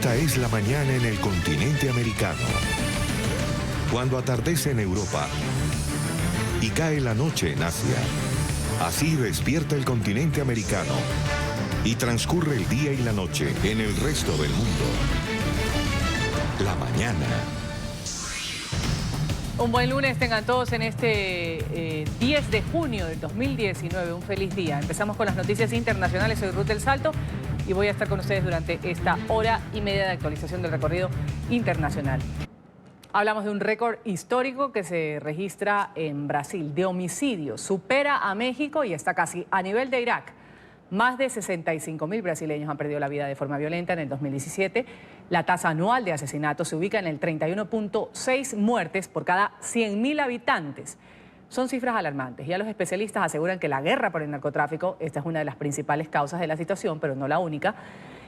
Esta es la mañana en el continente americano. Cuando atardece en Europa y cae la noche en Asia. Así despierta el continente americano y transcurre el día y la noche en el resto del mundo. La mañana. Un buen lunes tengan todos en este 10 de junio del 2019. Un feliz día. Empezamos con las noticias internacionales. Soy Ruth del Salto y voy a estar con ustedes durante esta hora y media de actualización del recorrido internacional. Hablamos de un récord histórico que se registra en Brasil de homicidios. Supera a México y está casi a nivel de Irak. Más de 65.000 brasileños han perdido la vida de forma violenta en el 2017. La tasa anual de asesinatos se ubica en el 31.6 muertes por cada 100.000 habitantes. Son cifras alarmantes. Ya los especialistas aseguran que la guerra por el narcotráfico, esta es una de las principales causas de la situación, pero no la única.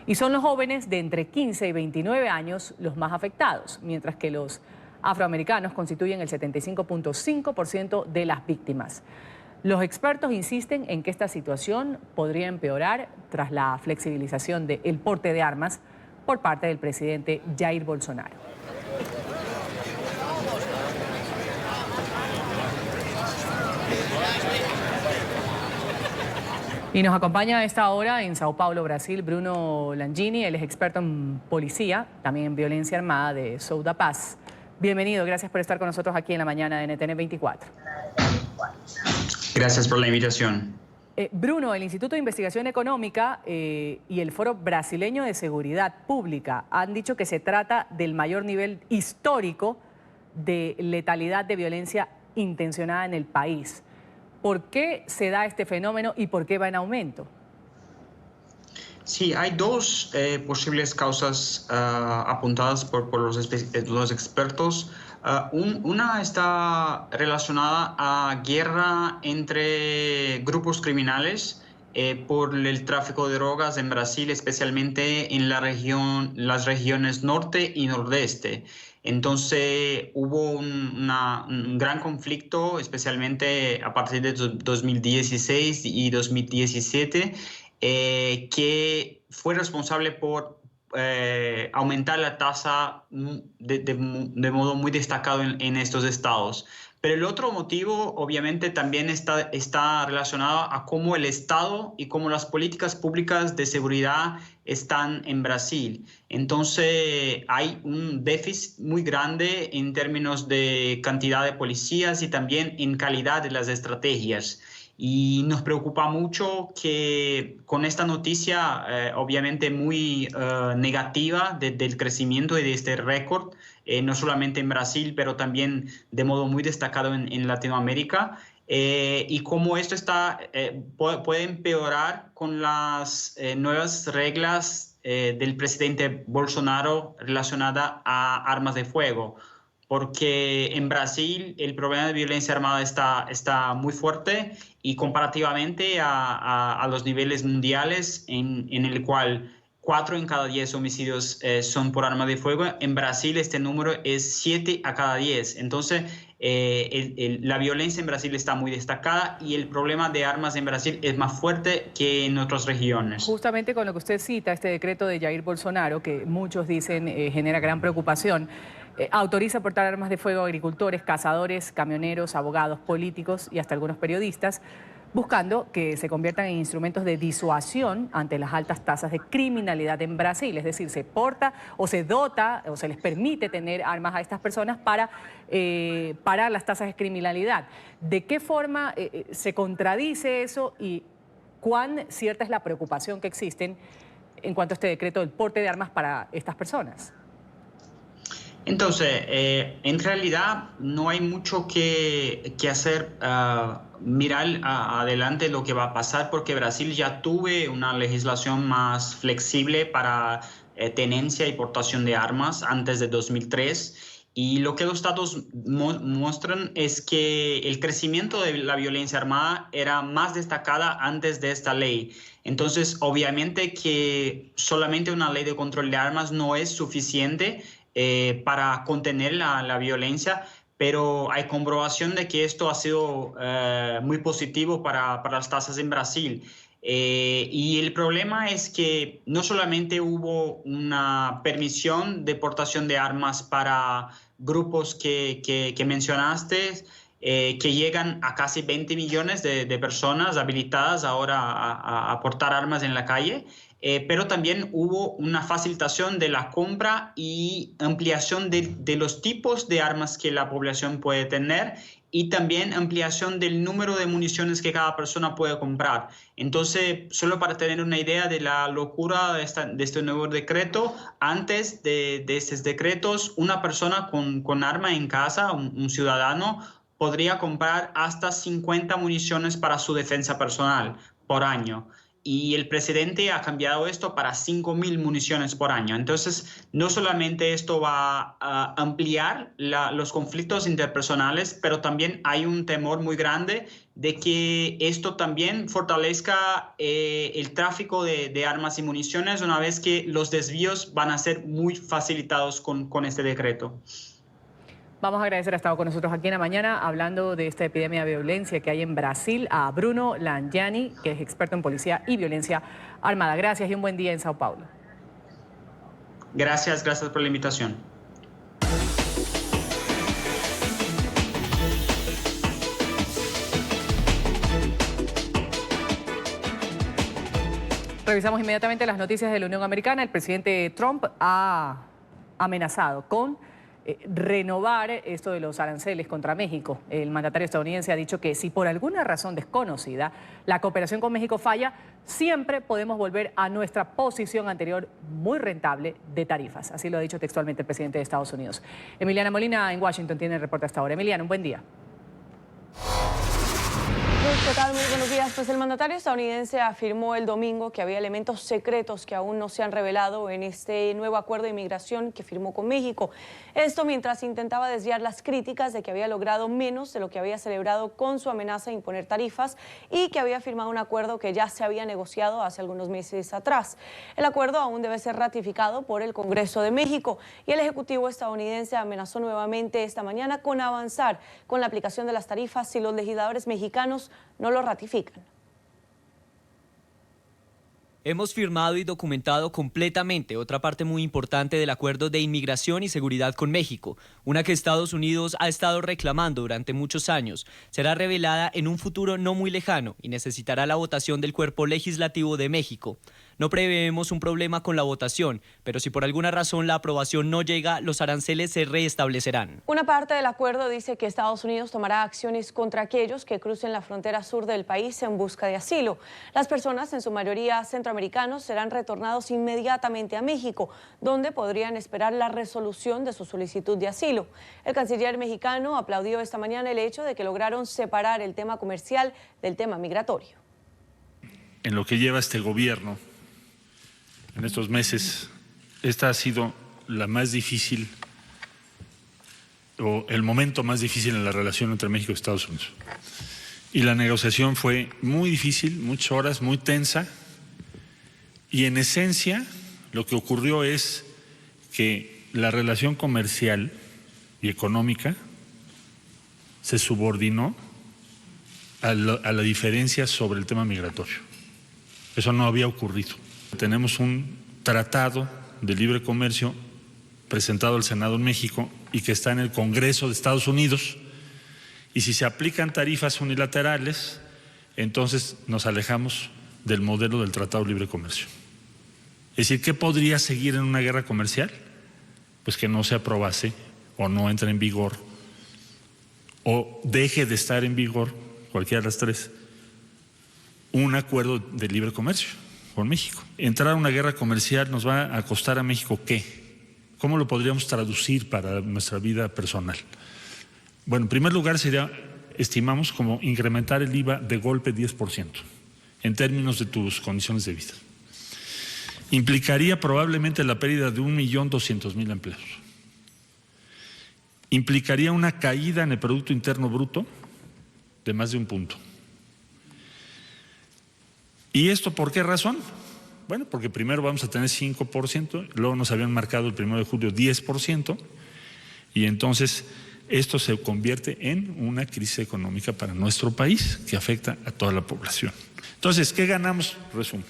Y son los jóvenes de entre 15 y 29 años los más afectados, mientras que los afroamericanos constituyen el 75.5% de las víctimas. Los expertos insisten en que esta situación podría empeorar tras la flexibilización del porte de armas por parte del presidente Jair Bolsonaro. Y nos acompaña a esta hora en Sao Paulo, Brasil, Bruno Langini. Él es experto en policía, también en violencia armada de Sou da Paz. Bienvenido, gracias por estar con nosotros aquí en la mañana de NTN 24. Gracias por la invitación. Bruno, el Instituto de Investigación Económica y el Foro Brasileño de Seguridad Pública han dicho que se trata del mayor nivel histórico de letalidad de violencia intencionada en el país. ¿Por qué se da este fenómeno y por qué va en aumento? Sí, hay dos posibles causas apuntadas por los expertos. Una está relacionada a guerra entre grupos criminales por el tráfico de drogas en Brasil, especialmente en las regiones norte y nordeste. Entonces hubo un gran conflicto, especialmente a partir de 2016 y 2017, que fue responsable por aumentar la tasa de modo muy destacado en estos estados. Pero el otro motivo obviamente también está relacionado a cómo el Estado y cómo las políticas públicas de seguridad están en Brasil. Entonces hay un déficit muy grande en términos de cantidad de policías y también en calidad de las estrategias. Y nos preocupa mucho que con esta noticia obviamente muy negativa del crecimiento y de este récord, no solamente en Brasil, pero también de modo muy destacado en Latinoamérica, y cómo esto puede empeorar con las nuevas reglas del presidente Bolsonaro relacionadas a armas de fuego. Porque en Brasil el problema de violencia armada está muy fuerte y comparativamente a los niveles mundiales en el cual 4 en cada 10 homicidios son por arma de fuego, en Brasil este número es 7 a cada 10. Entonces la violencia en Brasil está muy destacada y el problema de armas en Brasil es más fuerte que en otras regiones. Justamente con lo que usted cita, este decreto de Jair Bolsonaro, que muchos dicen genera gran preocupación, autoriza portar armas de fuego a agricultores, cazadores, camioneros, abogados, políticos y hasta algunos periodistas, buscando que se conviertan en instrumentos de disuasión ante las altas tasas de criminalidad en Brasil. Es decir, se porta o se dota o se les permite tener armas a estas personas para parar las tasas de criminalidad. ¿De qué forma se contradice eso y cuán cierta es la preocupación que existen en cuanto a este decreto del porte de armas para estas personas? Entonces, en realidad no hay mucho que hacer, mirar adelante lo que va a pasar, porque Brasil ya tuvo una legislación más flexible para tenencia y portación de armas antes de 2003. Y lo que los datos muestran es que el crecimiento de la violencia armada era más destacada antes de esta ley. Entonces, obviamente que solamente una ley de control de armas no es suficiente para contener la violencia, pero hay comprobación de que esto ha sido muy positivo para las tasas en Brasil. Y el problema es que no solamente hubo una permisión de portación de armas para grupos que mencionaste, que llegan a casi 20 millones de personas habilitadas ahora a portar armas en la calle, pero también hubo una facilitación de la compra y ampliación de los tipos de armas que la población puede tener y también ampliación del número de municiones que cada persona puede comprar. Entonces, solo para tener una idea de la locura de este nuevo decreto, antes de estos decretos, una persona con arma en casa, un ciudadano, podría comprar hasta 50 municiones para su defensa personal por año. Y el presidente ha cambiado esto para 5.000 municiones por año. Entonces, no solamente esto va a ampliar los conflictos interpersonales, pero también hay un temor muy grande de que esto también fortalezca el tráfico de armas y municiones, una vez que los desvíos van a ser muy facilitados con este decreto. Vamos a agradecer, ha estado con nosotros aquí en la mañana hablando de esta epidemia de violencia que hay en Brasil, a Bruno Langiani, que es experto en policía y violencia armada. Gracias y un buen día en Sao Paulo. Gracias por la invitación. Revisamos inmediatamente las noticias de la Unión Americana. El presidente Trump ha amenazado con renovar esto de los aranceles contra México. El mandatario estadounidense ha dicho que si por alguna razón desconocida la cooperación con México falla, siempre podemos volver a nuestra posición anterior muy rentable de tarifas. Así lo ha dicho textualmente el presidente de Estados Unidos. Emiliana Molina en Washington tiene el reporte hasta ahora. Emiliana, un buen día. ¿Qué tal? Muy buenos días. Pues el mandatario estadounidense afirmó el domingo que había elementos secretos que aún no se han revelado en este nuevo acuerdo de inmigración que firmó con México. Esto mientras intentaba desviar las críticas de que había logrado menos de lo que había celebrado con su amenaza de imponer tarifas y que había firmado un acuerdo que ya se había negociado hace algunos meses atrás. El acuerdo aún debe ser ratificado por el Congreso de México y el Ejecutivo estadounidense amenazó nuevamente esta mañana con avanzar con la aplicación de las tarifas si los legisladores mexicanos no lo ratifican. Hemos firmado y documentado completamente otra parte muy importante del acuerdo de inmigración y seguridad con México, una que Estados Unidos ha estado reclamando durante muchos años. Será revelada en un futuro no muy lejano y necesitará la votación del cuerpo legislativo de México. No prevemos un problema con la votación, pero si por alguna razón la aprobación no llega, los aranceles se restablecerán. Una parte del acuerdo dice que Estados Unidos tomará acciones contra aquellos que crucen la frontera sur del país en busca de asilo. Las personas, en su mayoría centroamericanos, serán retornados inmediatamente a México, donde podrían esperar la resolución de su solicitud de asilo. El canciller mexicano aplaudió esta mañana el hecho de que lograron separar el tema comercial del tema migratorio. En lo que lleva este gobierno, en estos meses, esta ha sido la más difícil o el momento más difícil en la relación entre México y Estados Unidos. Y la negociación fue muy difícil, muchas horas, muy tensa. Y en esencia, lo que ocurrió es que la relación comercial y económica se subordinó a la diferencia sobre el tema migratorio. Eso no había ocurrido. Tenemos un tratado de libre comercio presentado al Senado en México y que está en el Congreso de Estados Unidos, y si se aplican tarifas unilaterales, entonces nos alejamos del modelo del Tratado de Libre Comercio. Es decir, ¿qué podría seguir en una guerra comercial? Pues que no se aprobase o no entre en vigor o deje de estar en vigor, cualquiera de las tres, un acuerdo de libre comercio con México. Entrar a una guerra comercial nos va a costar a México ¿qué? ¿Cómo lo podríamos traducir para nuestra vida personal? Bueno, en primer lugar estimamos como incrementar el IVA de golpe 10% en términos de tus condiciones de vida. Implicaría probablemente la pérdida de 1.200.000 empleos. Implicaría una caída en el Producto Interno Bruto de más de 1 punto. ¿Y esto por qué razón? Bueno, porque primero vamos a tener 5%, luego nos habían marcado el 1 de julio 10%, y entonces esto se convierte en una crisis económica para nuestro país que afecta a toda la población. Entonces, ¿qué ganamos? Resumo.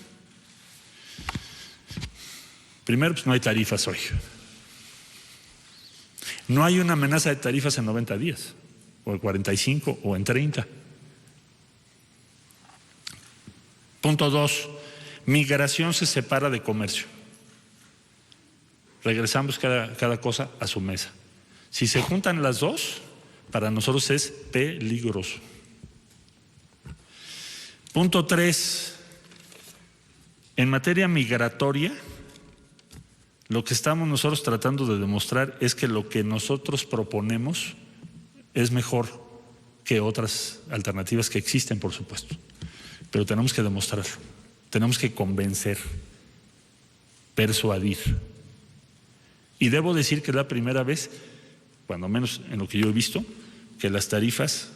Primero, pues no hay tarifas hoy. No hay una amenaza de tarifas en 90 días, o en 45, o en 30. Punto 2, migración se separa de comercio. Regresamos cada cosa a su mesa. Si se juntan las dos, para nosotros es peligroso. Punto 3, en materia migratoria, lo que estamos nosotros tratando de demostrar es que lo que nosotros proponemos es mejor que otras alternativas que existen, por supuesto. Pero tenemos que demostrarlo, tenemos que convencer, persuadir. Y debo decir que es la primera vez, cuando menos en lo que yo he visto, que las tarifas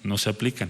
no se aplican.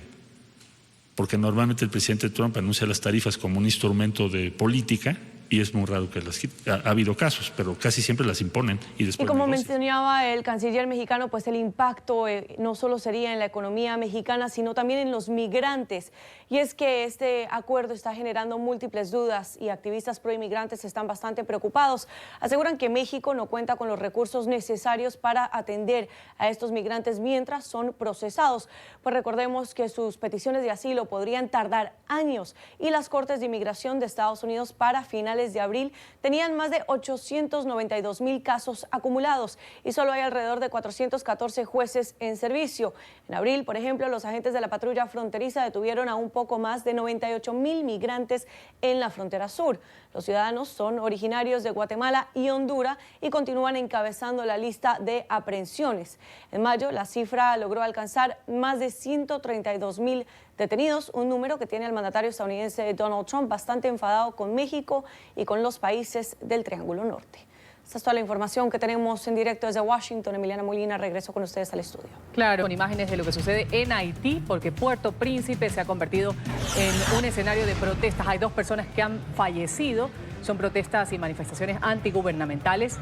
Porque normalmente el presidente Trump anuncia las tarifas como un instrumento de política y es muy raro que las quiten. Ha habido casos, pero casi siempre las imponen y después. Y como negocian. mencionaba el canciller mexicano, pues el impacto no solo sería en la economía mexicana, sino también en los migrantes. Y es que este acuerdo está generando múltiples dudas y activistas proinmigrantes están bastante preocupados. Aseguran que México no cuenta con los recursos necesarios para atender a estos migrantes mientras son procesados. Pues recordemos que sus peticiones de asilo podrían tardar años y las Cortes de Inmigración de Estados Unidos para finales de abril tenían más de 892,000 casos acumulados y solo hay alrededor de 414 jueces en servicio. En abril, por ejemplo, los agentes de la patrulla fronteriza detuvieron a un poco más de 98,000 migrantes en la frontera sur. Los ciudadanos son originarios de Guatemala y Honduras y continúan encabezando la lista de aprehensiones. En mayo, la cifra logró alcanzar más de 132,000 detenidos, un número que tiene al mandatario estadounidense Donald Trump bastante enfadado con México y con los países del Triángulo Norte. Esta es toda la información que tenemos en directo desde Washington. Emiliana Molina, regreso con ustedes al estudio. Claro, con imágenes de lo que sucede en Haití, porque Puerto Príncipe se ha convertido en un escenario de protestas. Hay 2 personas que han fallecido. Son protestas y manifestaciones antigubernamentales.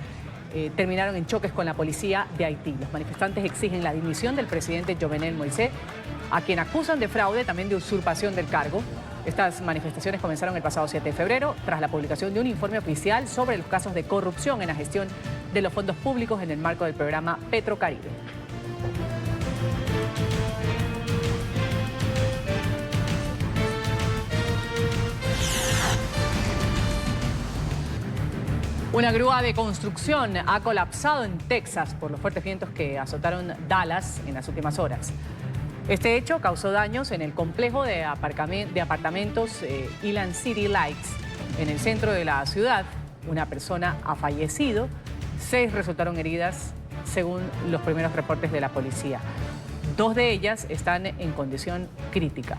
Terminaron en choques con la policía de Haití. Los manifestantes exigen la dimisión del presidente Jovenel Moïse, a quien acusan de fraude, también de usurpación del cargo. Estas manifestaciones comenzaron el pasado 7 de febrero tras la publicación de un informe oficial sobre los casos de corrupción en la gestión de los fondos públicos en el marco del programa Petrocaribe. Una grúa de construcción ha colapsado en Texas por los fuertes vientos que azotaron Dallas en las últimas horas. Este hecho causó daños en el complejo de apartamentos Elan City Lights en el centro de la ciudad. Una persona ha fallecido, 6 resultaron heridas según los primeros reportes de la policía. 2 de ellas están en condición crítica.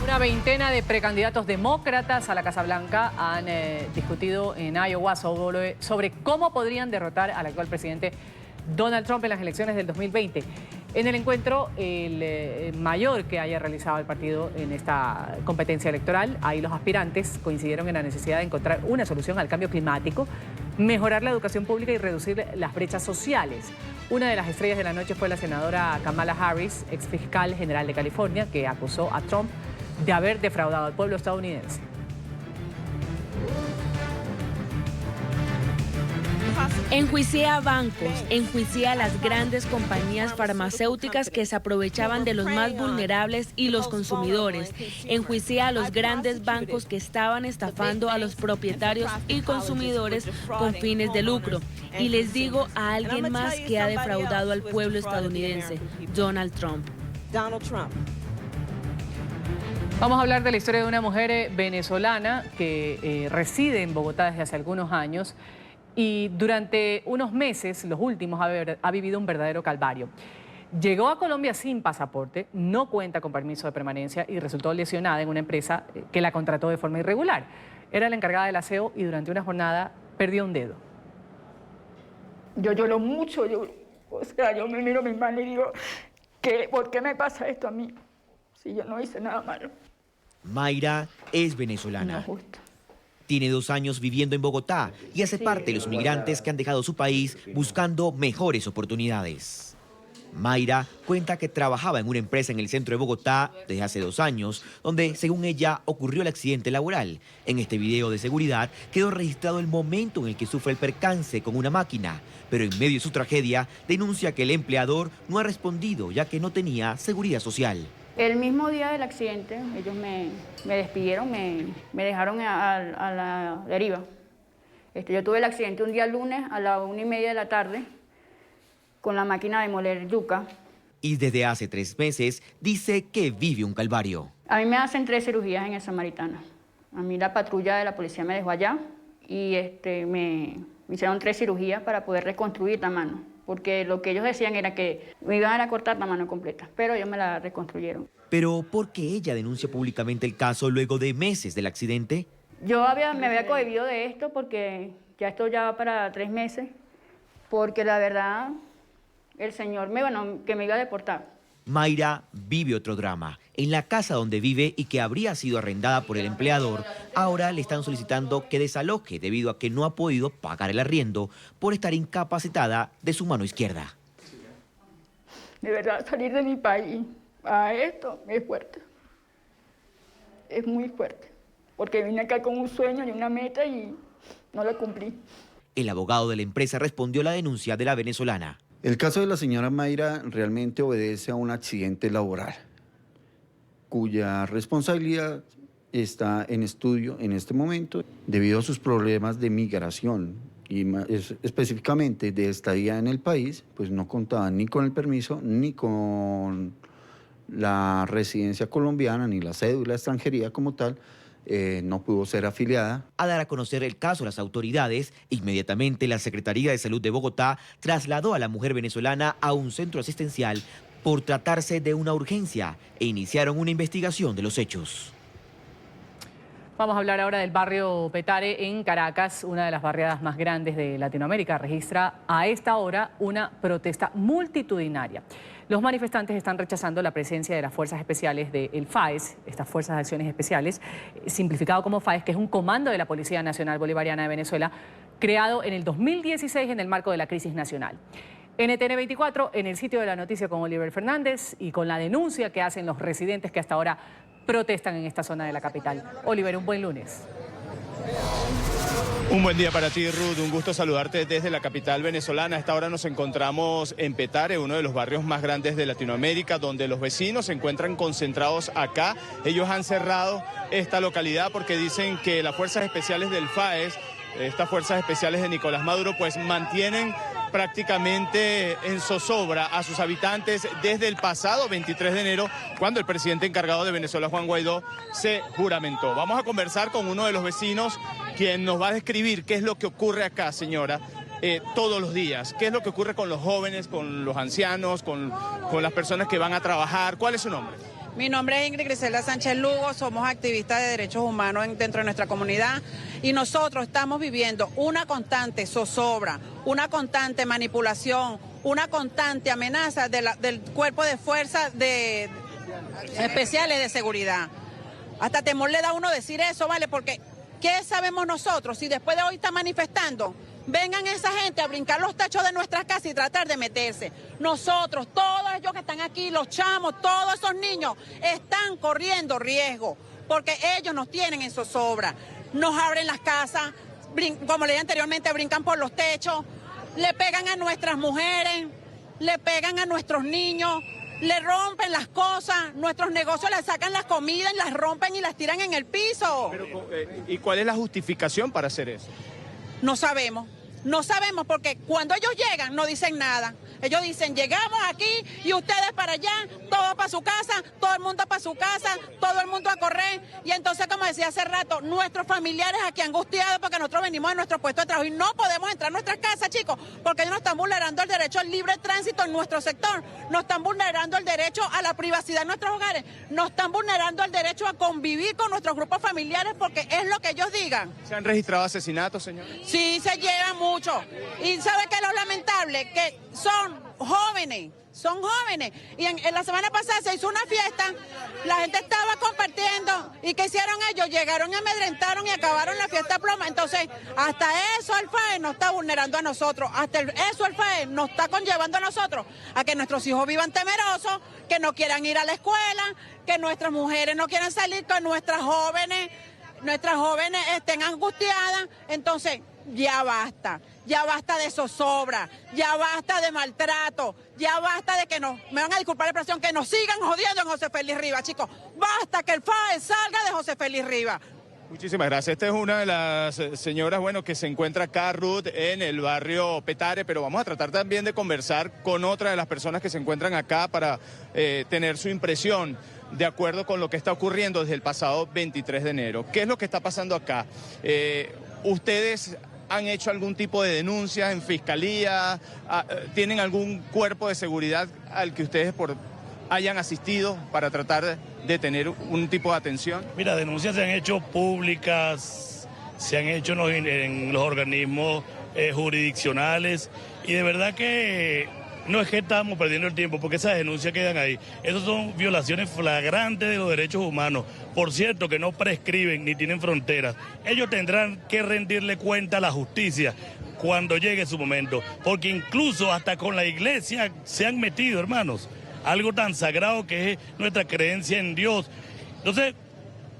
Una veintena de precandidatos demócratas a la Casa Blanca han discutido en Iowa sobre cómo podrían derrotar al actual presidente Donald Trump en las elecciones del 2020. En el encuentro, el mayor que haya realizado el partido en esta competencia electoral, ahí los aspirantes coincidieron en la necesidad de encontrar una solución al cambio climático, mejorar la educación pública y reducir las brechas sociales. Una de las estrellas de la noche fue la senadora Kamala Harris, ex fiscal general de California, que acusó a Trump de haber defraudado al pueblo estadounidense. Enjuicié a bancos, enjuicié a las grandes compañías farmacéuticas que se aprovechaban de los más vulnerables y los consumidores. Enjuicié a los grandes bancos que estaban estafando a los propietarios y consumidores con fines de lucro. Y les digo a alguien más que ha defraudado al pueblo estadounidense, Donald Trump. Vamos a hablar de la historia de una mujer venezolana que reside en Bogotá desde hace algunos años y durante unos meses, los últimos, ha vivido un verdadero calvario. Llegó a Colombia sin pasaporte, no cuenta con permiso de permanencia y resultó lesionada en una empresa que la contrató de forma irregular. Era la encargada del aseo y durante una jornada perdió un dedo. Yo lloro mucho, yo me miro a mi mano y digo, ¿por qué me pasa esto a mí? Si yo no hice nada malo. Mayra es venezolana. Tiene 2 años viviendo en Bogotá y hace parte de los migrantes que han dejado su país buscando mejores oportunidades. Mayra cuenta que trabajaba en una empresa en el centro de Bogotá desde hace 2 años, donde, según ella, ocurrió el accidente laboral. En este video de seguridad quedó registrado el momento en el que sufre el percance con una máquina, pero en medio de su tragedia denuncia que el empleador no ha respondido ya que no tenía seguridad social. El mismo día del accidente, ellos me despidieron, me dejaron a la deriva. Yo tuve el accidente un día lunes a las 1:30 de la tarde con la máquina de moler yuca. Y desde hace 3 meses dice que vive un calvario. A mí me hacen 3 cirugías en el Samaritano. A mí la patrulla de la policía me dejó allá y me hicieron 3 cirugías para poder reconstruir la mano. Porque lo que ellos decían era que me iban a cortar la mano completa, pero ellos me la reconstruyeron. Pero ¿por qué ella denuncia públicamente el caso luego de meses del accidente? Yo me había cohibido de esto porque ya esto ya va para 3 meses, porque la verdad el señor que me iba a deportar. Mayra vive otro drama. En la casa donde vive y que habría sido arrendada por el empleador, ahora le están solicitando que desaloje debido a que no ha podido pagar el arriendo por estar incapacitada de su mano izquierda. De verdad, salir de mi país a esto es fuerte. Es muy fuerte. Porque vine acá con un sueño y una meta y no lo cumplí. El abogado de la empresa respondió a la denuncia de la venezolana. El caso de la señora Mayra realmente obedece a un accidente laboral, cuya responsabilidad está en estudio en este momento debido a sus problemas de migración y específicamente de estadía en el país, pues no contaban ni con el permiso ni con la residencia colombiana ni la cédula de extranjería como tal. No pudo ser afiliada. A dar a conocer el caso a las autoridades, inmediatamente la Secretaría de Salud de Bogotá trasladó a la mujer venezolana a un centro asistencial por tratarse de una urgencia e iniciaron una investigación de los hechos. Vamos a hablar ahora del barrio Petare en Caracas, una de las barriadas más grandes de Latinoamérica. Registra a esta hora una protesta multitudinaria. Los manifestantes están rechazando la presencia de las fuerzas especiales del FAES, estas Fuerzas de Acciones Especiales, simplificado como FAES, que es un comando de la Policía Nacional Bolivariana de Venezuela, creado en el 2016 en el marco de la crisis nacional. NTN 24, en el sitio de la noticia con Oliver Fernández y con la denuncia que hacen los residentes que hasta ahora protestan en esta zona de la capital. Oliver, un buen lunes. Un buen día para ti, Ruth. Un gusto saludarte desde la capital venezolana. A esta hora nos encontramos en Petare, uno de los barrios más grandes de Latinoamérica, donde los vecinos se encuentran concentrados acá. Ellos han cerrado esta localidad porque dicen que las fuerzas especiales del FAES, estas fuerzas especiales de Nicolás Maduro, pues mantienen prácticamente en zozobra a sus habitantes desde el pasado 23 de enero, cuando el presidente encargado de Venezuela, Juan Guaidó, se juramentó. Vamos a conversar con uno de los vecinos, quien nos va a describir qué es lo que ocurre acá, señora, todos los días. ¿Qué es lo que ocurre con los jóvenes, con los ancianos, con las personas que van a trabajar? ¿Cuál es su nombre? Mi nombre es Ingrid Griselda Sánchez Lugo, somos activistas de derechos humanos dentro de nuestra comunidad y nosotros estamos viviendo una constante zozobra, una constante manipulación, una constante amenaza del cuerpo de fuerzas especiales de seguridad. Hasta temor le da a uno decir eso, ¿vale? Porque ¿qué sabemos nosotros si después de hoy está manifestando? Vengan esa gente a brincar los techos de nuestras casas y tratar de meterse. Nosotros, todos ellos que están aquí, los chamos, todos esos niños, están corriendo riesgo porque ellos nos tienen en zozobra. Nos abren las casas, como le dije anteriormente, brincan por los techos, le pegan a nuestras mujeres, le pegan a nuestros niños, le rompen las cosas, nuestros negocios le sacan las comidas, las rompen y las tiran en el piso. Pero, ¿y cuál es la justificación para hacer eso? No sabemos porque cuando ellos llegan no dicen nada. Ellos dicen, llegamos aquí y ustedes para allá, todo para su casa, todo el mundo para su casa, todo el mundo a correr. Y entonces, como decía hace rato, nuestros familiares aquí angustiados porque nosotros venimos de nuestro puesto de trabajo y no podemos entrar a nuestras casas, chicos, porque ellos nos están vulnerando el derecho al libre tránsito en nuestro sector, nos están vulnerando el derecho a la privacidad en nuestros hogares, nos están vulnerando el derecho a convivir con nuestros grupos familiares porque es lo que ellos digan. ¿Se han registrado asesinatos, señor? Sí, se llevan mucho. ¿Y sabe qué es lo lamentable? Que son jóvenes son jóvenes. Y en la semana pasada se hizo una fiesta, la gente estaba compartiendo. ¿Y qué hicieron ellos? Llegaron y amedrentaron y acabaron la fiesta a ploma. Entonces, hasta eso el FAE nos está vulnerando a nosotros. Eso el FAE nos está conllevando a nosotros a que nuestros hijos vivan temerosos, que no quieran ir a la escuela, que nuestras mujeres no quieran salir, que nuestras jóvenes estén angustiadas. Entonces, ya basta de zozobra, ya basta de maltrato, ya basta de que me van a disculpar la expresión, que nos sigan jodiendo en José Félix Rivas, chicos. Basta que el FAE salga de José Félix Rivas. Muchísimas gracias. Esta es una de las señoras, bueno, que se encuentra acá, Ruth, en el barrio Petare, pero vamos a tratar también de conversar con otra de las personas que se encuentran acá para tener su impresión de acuerdo con lo que está ocurriendo desde el pasado 23 de enero. ¿Qué es lo que está pasando acá? ¿Ustedes han hecho algún tipo de denuncia en fiscalía? ¿Tienen algún cuerpo de seguridad al que ustedes hayan asistido para tratar de tener un tipo de atención? Mira, denuncias se han hecho públicas, se han hecho en los organismos jurisdiccionales, y de verdad que no es que estamos perdiendo el tiempo, porque esas denuncias quedan ahí. Esas son violaciones flagrantes de los derechos humanos. Por cierto, que no prescriben ni tienen fronteras. Ellos tendrán que rendirle cuenta a la justicia cuando llegue su momento, porque incluso hasta con la iglesia se han metido, hermanos. Algo tan sagrado que es nuestra creencia en Dios. Entonces,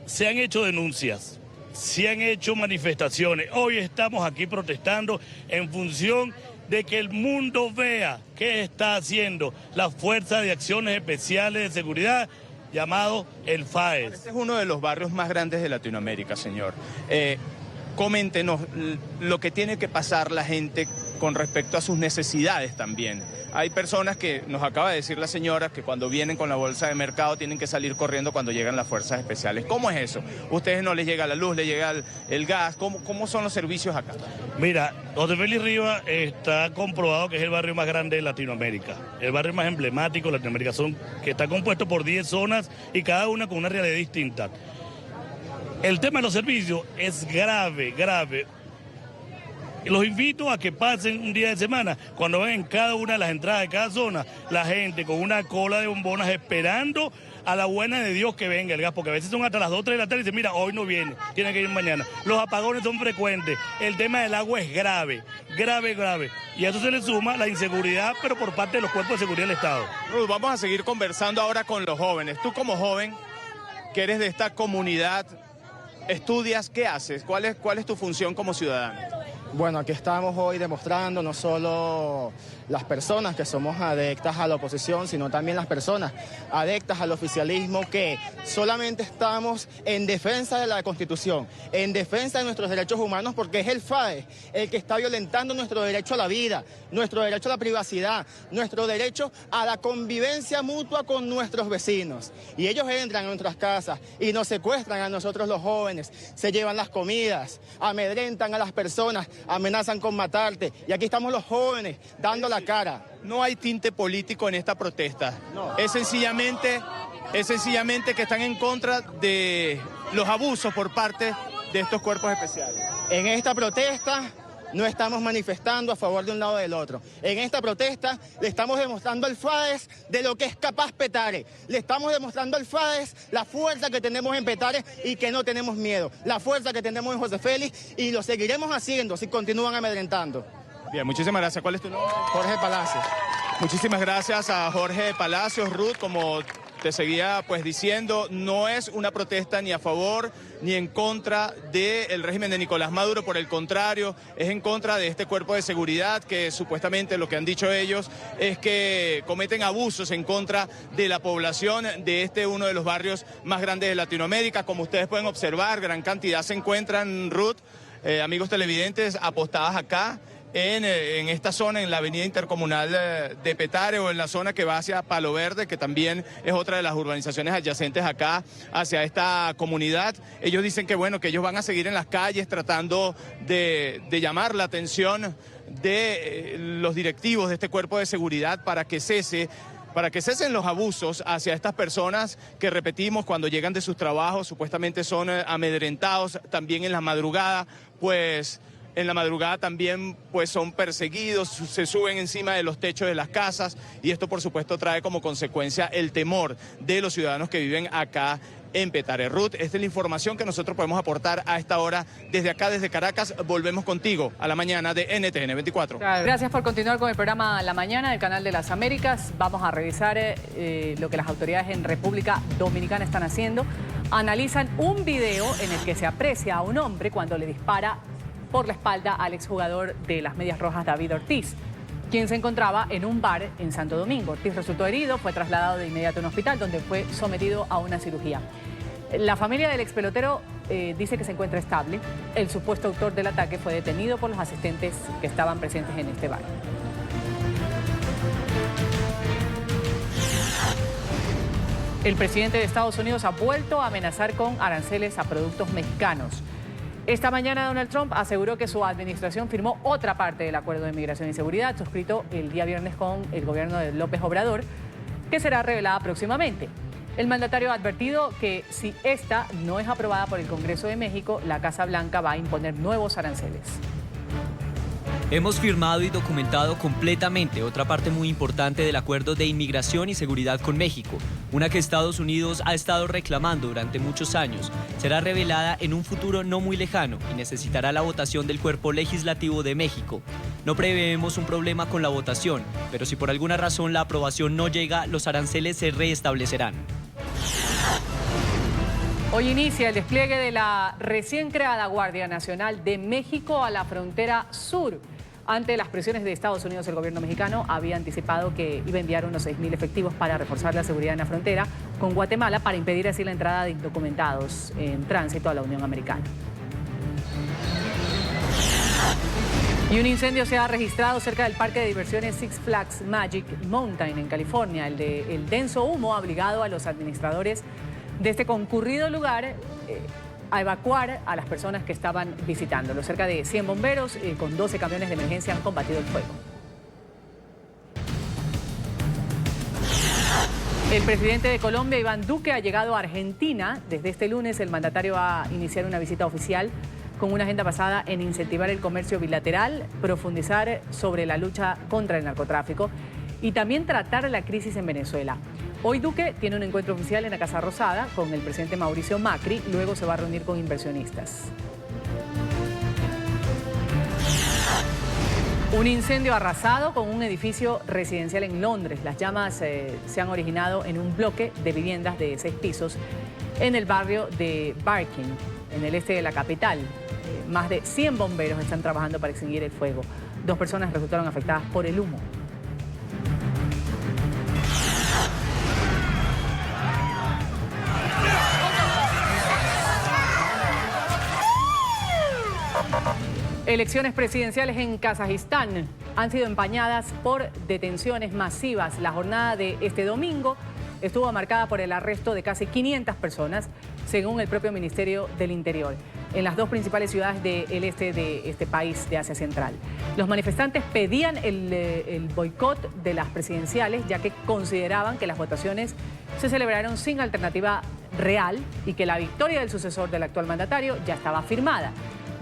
se han hecho denuncias, se han hecho manifestaciones. Hoy estamos aquí protestando en función de que el mundo vea qué está haciendo la Fuerza de Acciones Especiales de Seguridad, llamado el FAES. Este es uno de los barrios más grandes de Latinoamérica, señor. Coméntenos lo que tiene que pasar la gente con respecto a sus necesidades también. Hay personas que, nos acaba de decir la señora, que cuando vienen con la bolsa de mercado tienen que salir corriendo cuando llegan las fuerzas especiales. ¿Cómo es eso? ¿Ustedes no les llega la luz, les llega el gas? ¿Cómo son los servicios acá? Mira, José Félix Rivas está comprobado que es el barrio más grande de Latinoamérica, el barrio más emblemático de Latinoamérica, que está compuesto por 10 zonas y cada una con una realidad distinta. El tema de los servicios es grave. Los invito a que pasen un día de semana, cuando ven en cada una de las entradas de cada zona, la gente con una cola de bombonas esperando a la buena de Dios que venga el gas, porque a veces son hasta las 2, 3 de la tarde y dicen, mira, hoy no viene, tiene que ir mañana. Los apagones son frecuentes, el tema del agua es grave. Y a eso se le suma la inseguridad, pero por parte de los cuerpos de seguridad del Estado. Ruth, vamos a seguir conversando ahora con los jóvenes. Tú como joven, que eres de esta comunidad, ¿estudias? ¿Qué haces? ¿Cuál es tu función como ciudadano? Bueno, aquí estamos hoy demostrando no solo las personas que somos adeptas a la oposición, sino también las personas adeptas al oficialismo, que solamente estamos en defensa de la Constitución, en defensa de nuestros derechos humanos, porque es el FAE el que está violentando nuestro derecho a la vida, nuestro derecho a la privacidad, nuestro derecho a la convivencia mutua con nuestros vecinos. Y ellos entran a nuestras casas y nos secuestran a nosotros los jóvenes, se llevan las comidas, amedrentan a las personas, amenazan con matarte. Y aquí estamos los jóvenes dando la cara. No hay tinte político en esta protesta. No. Es sencillamente que están en contra de los abusos por parte de estos cuerpos especiales. En esta protesta no estamos manifestando a favor de un lado o del otro. En esta protesta le estamos demostrando al FAES de lo que es capaz Petare. Le estamos demostrando al FAES la fuerza que tenemos en Petare y que no tenemos miedo. La fuerza que tenemos en José Félix, y lo seguiremos haciendo si continúan amedrentando. Bien, muchísimas gracias. ¿Cuál es tu nombre? Jorge Palacios. Muchísimas gracias a Jorge Palacios. Ruth, como te seguía pues diciendo, no es una protesta ni a favor ni en contra del régimen de Nicolás Maduro, por el contrario, es en contra de este cuerpo de seguridad que supuestamente lo que han dicho ellos es que cometen abusos en contra de la población de uno de los barrios más grandes de Latinoamérica. Como ustedes pueden observar, gran cantidad se encuentran, Ruth, amigos televidentes, apostadas acá en esta zona, en la avenida intercomunal de Petare, o en la zona que va hacia Palo Verde, que también es otra de las urbanizaciones adyacentes acá hacia esta comunidad. Ellos dicen que bueno, que ellos van a seguir en las calles tratando de llamar la atención de los directivos de este cuerpo de seguridad para que cesen los abusos hacia estas personas que, repetimos, cuando llegan de sus trabajos supuestamente son amedrentados también en la madrugada, pues en la madrugada también pues son perseguidos, se suben encima de los techos de las casas y esto por supuesto trae como consecuencia el temor de los ciudadanos que viven acá en Petare. Ruth, esta es la información que nosotros podemos aportar a esta hora desde acá, desde Caracas. Volvemos contigo a la mañana de NTN 24. Gracias por continuar con el programa La Mañana del Canal de las Américas. Vamos a revisar lo que las autoridades en República Dominicana están haciendo. Analizan un video en el que se aprecia a un hombre cuando le dispara por la espalda al exjugador de las Medias Rojas, David Ortiz, quien se encontraba en un bar en Santo Domingo. Ortiz resultó herido, fue trasladado de inmediato a un hospital donde fue sometido a una cirugía. La familia del expelotero dice que se encuentra estable. El supuesto autor del ataque fue detenido por los asistentes que estaban presentes en este bar. El presidente de Estados Unidos ha vuelto a amenazar con aranceles a productos mexicanos. Esta mañana Donald Trump aseguró que su administración firmó otra parte del acuerdo de migración y seguridad suscrito el día viernes con el gobierno de López Obrador, que será revelada próximamente. El mandatario ha advertido que si esta no es aprobada por el Congreso de México, la Casa Blanca va a imponer nuevos aranceles. Hemos firmado y documentado completamente otra parte muy importante del acuerdo de inmigración y seguridad con México, una que Estados Unidos ha estado reclamando durante muchos años. Será revelada en un futuro no muy lejano y necesitará la votación del Cuerpo Legislativo de México. No prevemos un problema con la votación, pero si por alguna razón la aprobación no llega, los aranceles se restablecerán. Hoy inicia el despliegue de la recién creada Guardia Nacional de México a la frontera sur. Ante las presiones de Estados Unidos, el gobierno mexicano había anticipado que iba a enviar unos 6.000 efectivos para reforzar la seguridad en la frontera con Guatemala para impedir así la entrada de indocumentados en tránsito a la Unión Americana. Y un incendio se ha registrado cerca del parque de diversiones Six Flags Magic Mountain en California. El denso humo ha obligado a los administradores de este concurrido lugar a evacuar a las personas que estaban visitándolo. Cerca de 100 bomberos con 12 camiones de emergencia han combatido el fuego. El presidente de Colombia, Iván Duque, ha llegado a Argentina. Desde este lunes el mandatario va a iniciar una visita oficial con una agenda basada en incentivar el comercio bilateral, profundizar sobre la lucha contra el narcotráfico y también tratar la crisis en Venezuela. Hoy Duque tiene un encuentro oficial en la Casa Rosada con el presidente Mauricio Macri, luego se va a reunir con inversionistas. Un incendio arrasado con un edificio residencial en Londres. Las llamas se han originado en un bloque de viviendas de 6 pisos en el barrio de Barking, en el este de la capital. Más de 100 bomberos están trabajando para extinguir el fuego. 2 personas resultaron afectadas por el humo. Elecciones presidenciales en Kazajistán han sido empañadas por detenciones masivas. La jornada de este domingo estuvo marcada por el arresto de casi 500 personas, según el propio Ministerio del Interior, en las 2 principales ciudades del este de este país de Asia Central. Los manifestantes pedían el boicot de las presidenciales, ya que consideraban que las votaciones se celebraron sin alternativa real y que la victoria del sucesor del actual mandatario ya estaba firmada.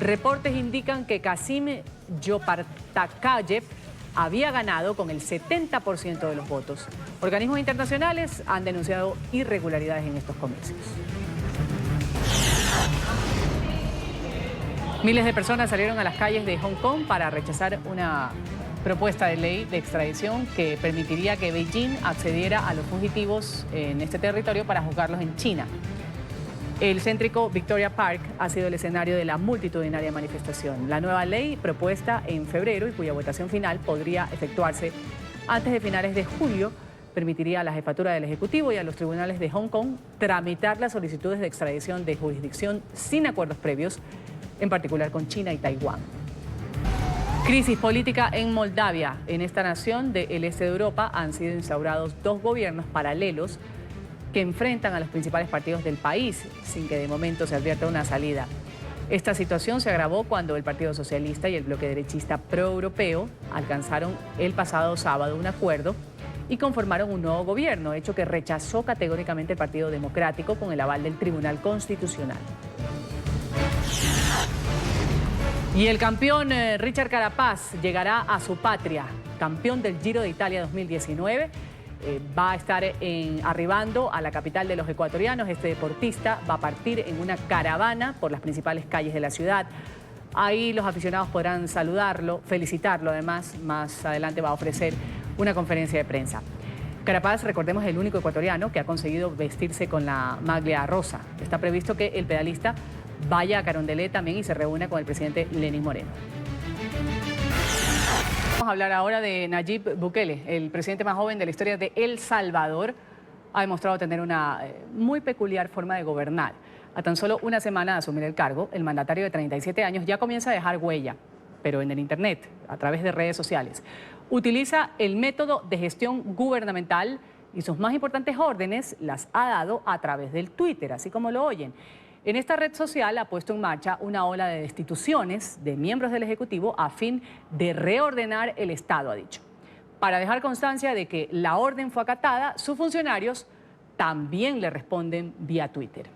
Reportes indican que Kasim Jopardakayev había ganado con el 70% de los votos. Organismos internacionales han denunciado irregularidades en estos comicios. Miles de personas salieron a las calles de Hong Kong para rechazar una propuesta de ley de extradición que permitiría que Beijing accediera a los fugitivos en este territorio para juzgarlos en China. El céntrico Victoria Park ha sido el escenario de la multitudinaria manifestación. La nueva ley propuesta en febrero y cuya votación final podría efectuarse antes de finales de julio permitiría a la jefatura del Ejecutivo y a los tribunales de Hong Kong tramitar las solicitudes de extradición de jurisdicción sin acuerdos previos, en particular con China y Taiwán. Crisis política en Moldavia. En esta nación del este de Europa han sido instaurados 2 gobiernos paralelos que enfrentan a los principales partidos del país, sin que de momento se advierta una salida. Esta situación se agravó cuando el Partido Socialista y el bloque derechista pro-europeo alcanzaron el pasado sábado un acuerdo y conformaron un nuevo gobierno, hecho que rechazó categóricamente el Partido Democrático con el aval del Tribunal Constitucional. Y el campeón Richard Carapaz llegará a su patria, campeón del Giro de Italia 2019. Va a estar arribando a la capital de los ecuatorianos. Este deportista va a partir en una caravana por las principales calles de la ciudad. Ahí los aficionados podrán saludarlo, felicitarlo. Además, más adelante va a ofrecer una conferencia de prensa. Carapaz, recordemos, es el único ecuatoriano que ha conseguido vestirse con la maglia rosa. Está previsto que el pedalista vaya a Carondelet también y se reúna con el presidente Lenín Moreno. Vamos a hablar ahora de Nayib Bukele, el presidente más joven de la historia de El Salvador. Ha demostrado tener una muy peculiar forma de gobernar. A tan solo una semana de asumir el cargo, el mandatario de 37 años ya comienza a dejar huella, pero en el Internet, a través de redes sociales. Utiliza el método de gestión gubernamental y sus más importantes órdenes las ha dado a través del Twitter, así como lo oyen. En esta red social ha puesto en marcha una ola de destituciones de miembros del Ejecutivo a fin de reordenar el Estado, ha dicho. Para dejar constancia de que la orden fue acatada, sus funcionarios también le responden vía Twitter.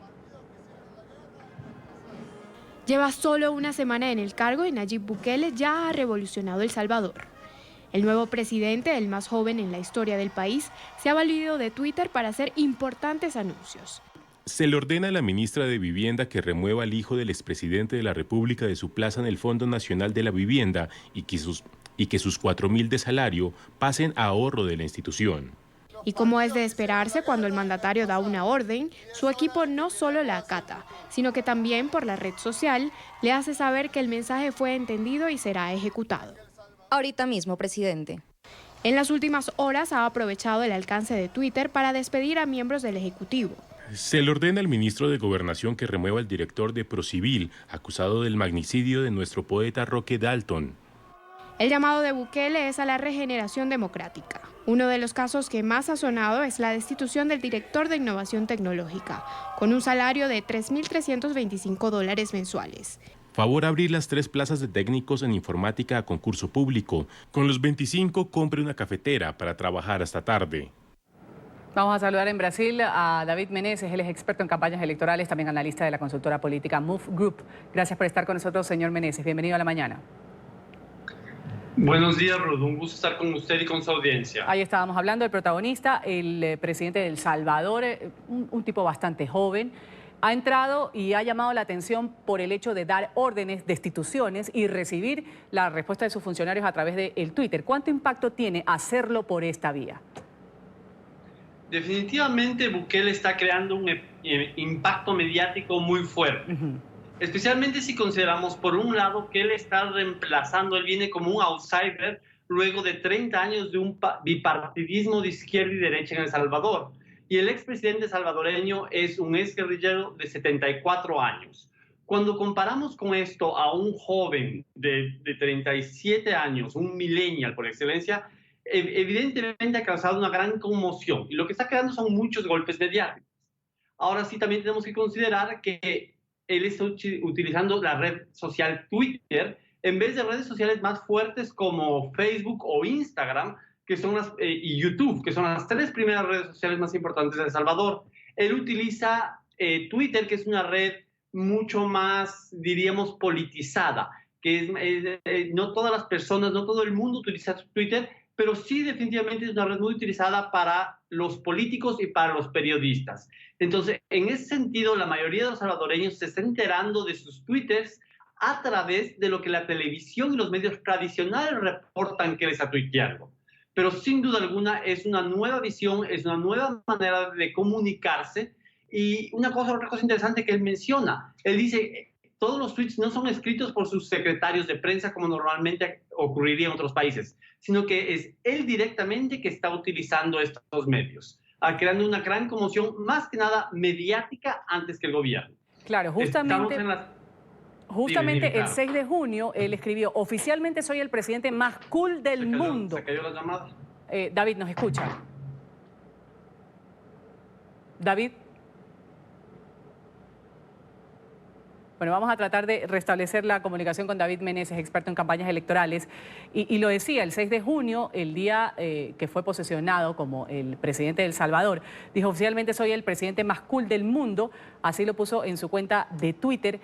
Lleva solo una semana en el cargo y Nayib Bukele ya ha revolucionado El Salvador. El nuevo presidente, el más joven en la historia del país, se ha valido de Twitter para hacer importantes anuncios. Se le ordena a la ministra de Vivienda que remueva al hijo del expresidente de la República de su plaza en el Fondo Nacional de la Vivienda y que sus 4.000 de salario pasen a ahorro de la institución. Y como es de esperarse cuando el mandatario da una orden, su equipo no solo la acata, sino que también por la red social le hace saber que el mensaje fue entendido y será ejecutado. Ahorita mismo, presidente. En las últimas horas ha aprovechado el alcance de Twitter para despedir a miembros del Ejecutivo. Se le ordena al ministro de Gobernación que remueva al director de Procivil, acusado del magnicidio de nuestro poeta Roque Dalton. El llamado de Bukele es a la regeneración democrática. Uno de los casos que más ha sonado es la destitución del director de Innovación Tecnológica, con un salario de $3.325 mensuales. Favor abrir las 3 plazas de técnicos en informática a concurso público. Con los 25 compre una cafetera para trabajar hasta tarde. Vamos a saludar en Brasil a David Meneses, él es experto en campañas electorales, también analista de la consultora política Move Group. Gracias por estar con nosotros, señor Meneses. Bienvenido a La Mañana. Buenos días, Ruth. Un gusto estar con usted y con su audiencia. Ahí estábamos hablando del protagonista, el presidente de El Salvador, un tipo bastante joven. Ha entrado y ha llamado la atención por el hecho de dar órdenes, destituciones y recibir la respuesta de sus funcionarios a través del Twitter. ¿Cuánto impacto tiene hacerlo por esta vía? Definitivamente Bukele está creando un impacto mediático muy fuerte. Especialmente si consideramos, por un lado, que él está reemplazando, él viene como un outsider luego de 30 años de un bipartidismo de izquierda y derecha en El Salvador. Y el expresidente salvadoreño es un exguerrillero de 74 años. Cuando comparamos con esto a un joven de 37 años, un millennial por excelencia, evidentemente ha causado una gran conmoción. Y lo que está creando son muchos golpes mediáticos. Ahora sí, también tenemos que considerar que él está utilizando la red social Twitter en vez de redes sociales más fuertes como Facebook o Instagram, que son y YouTube, que son las 3 primeras redes sociales más importantes de El Salvador. Él utiliza Twitter, que es una red mucho más, diríamos, politizada, que no todas las personas, no todo el mundo utiliza Twitter, pero sí definitivamente es una red muy utilizada para los políticos y para los periodistas. Entonces, en ese sentido, la mayoría de los salvadoreños se está enterando de sus twitters a través de lo que la televisión y los medios tradicionales reportan que les está tuiteando. Pero sin duda alguna es una nueva visión, es una nueva manera de comunicarse. Y otra cosa interesante que él menciona, él dice, todos los tweets no son escritos por sus secretarios de prensa como normalmente ocurriría en otros países, sino que es él directamente que está utilizando estos medios, creando una gran conmoción, más que nada mediática, antes que el gobierno. Claro, justamente Dime, el 6 de junio él escribió, oficialmente soy el presidente más cool del mundo. ¿Se cayó la llamada? David, ¿nos escucha? David. Bueno, vamos a tratar de restablecer la comunicación con David Meneses, experto en campañas electorales. Y lo decía, el 6 de junio, el día que fue posesionado como el presidente de El Salvador, dijo oficialmente: soy el presidente más cool del mundo. Así lo puso en su cuenta de Twitter.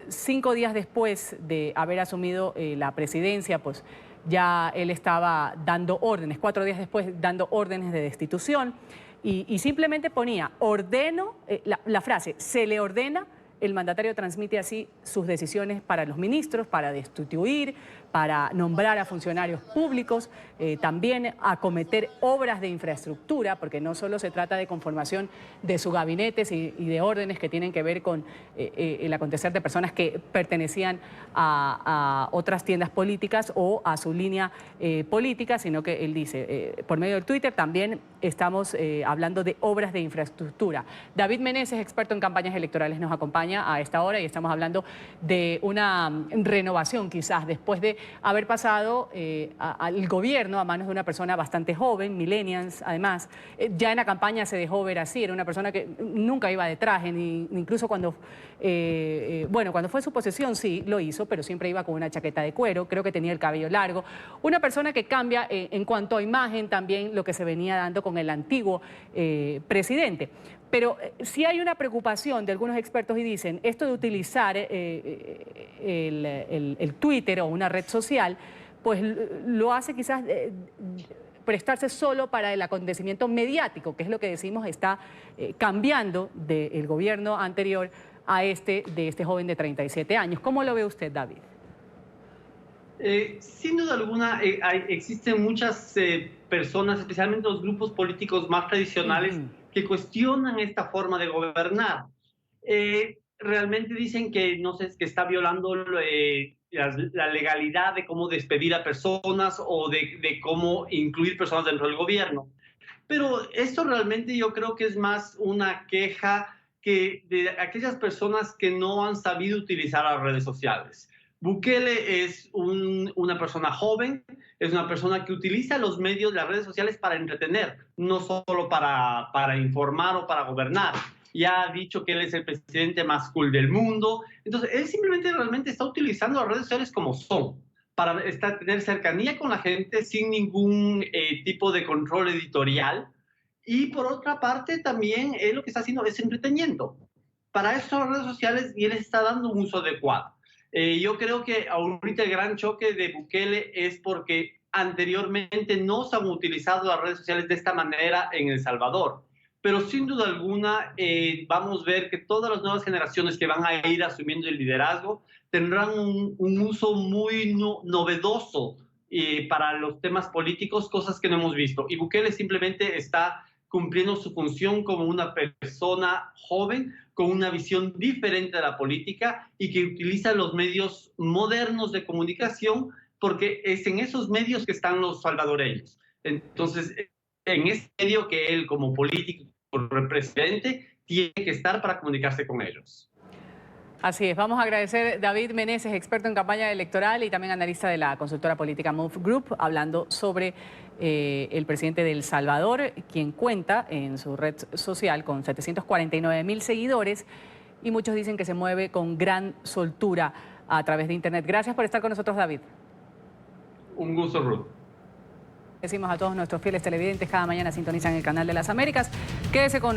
5 días después de haber asumido la presidencia, pues ya él estaba dando órdenes, 4 días después dando órdenes de destitución. Y simplemente ponía, ordeno, la frase, se le ordena. El mandatario transmite así sus decisiones para los ministros, para destituir, para nombrar a funcionarios públicos, también acometer obras de infraestructura, porque no solo se trata de conformación de su gabinete y de órdenes que tienen que ver con el acontecer de personas que pertenecían a otras tiendas políticas o a su línea política, sino que él dice, por medio del Twitter también estamos hablando de obras de infraestructura. David Meneses, experto en campañas electorales, nos acompaña a esta hora y estamos hablando de una renovación quizás después de haber pasado al gobierno a manos de una persona bastante joven, millennials además. Ya en la campaña se dejó ver así, era una persona que nunca iba de traje, ni incluso cuando, cuando fue su posesión sí lo hizo, pero siempre iba con una chaqueta de cuero, creo que tenía el cabello largo. Una persona que cambia en cuanto a imagen también lo que se venía dando con el antiguo presidente. Pero sí hay una preocupación de algunos expertos y dicen, esto de utilizar el Twitter o una red social, pues lo hace quizás prestarse solo para el acontecimiento mediático, que es lo que decimos está cambiando del gobierno anterior a de este joven de 37 años. ¿Cómo lo ve usted, David? Sin duda alguna, existen muchas personas, especialmente los grupos políticos más tradicionales, que cuestionan esta forma de gobernar. Realmente dicen que, no sé, que está violando la legalidad de cómo despedir a personas o de cómo incluir personas dentro del gobierno. Pero esto realmente yo creo que es más una queja de aquellas personas que no han sabido utilizar las redes sociales. Bukele es una persona joven, es una persona que utiliza los medios, las redes sociales para entretener, no solo para informar o para gobernar. Ya ha dicho que él es el presidente más cool del mundo. Entonces, él simplemente realmente está utilizando las redes sociales como son, para tener cercanía con la gente sin ningún tipo de control editorial. Y por otra parte, también él lo que está haciendo es entreteniendo. Para eso son las redes sociales y él está dando un uso adecuado. Yo creo que ahorita el gran choque de Bukele es porque anteriormente no se han utilizado las redes sociales de esta manera en El Salvador. Pero sin duda alguna vamos a ver que todas las nuevas generaciones que van a ir asumiendo el liderazgo tendrán un uso muy novedoso para los temas políticos, cosas que no hemos visto. Y Bukele simplemente está cumpliendo su función como una persona joven con una visión diferente de la política y que utiliza los medios modernos de comunicación porque es en esos medios que están los salvadoreños. Entonces, en ese medio que él como político, como presidente, tiene que estar para comunicarse con ellos. Así es, vamos a agradecer David Meneses, experto en campaña electoral y también analista de la consultora política Move Group, hablando sobre el presidente de El Salvador, quien cuenta en su red social con 749,000 seguidores y muchos dicen que se mueve con gran soltura a través de Internet. Gracias por estar con nosotros, David. Un gusto, Ruth. Decimos a todos nuestros fieles televidentes, cada mañana sintonizan el canal de las Américas. Quédese con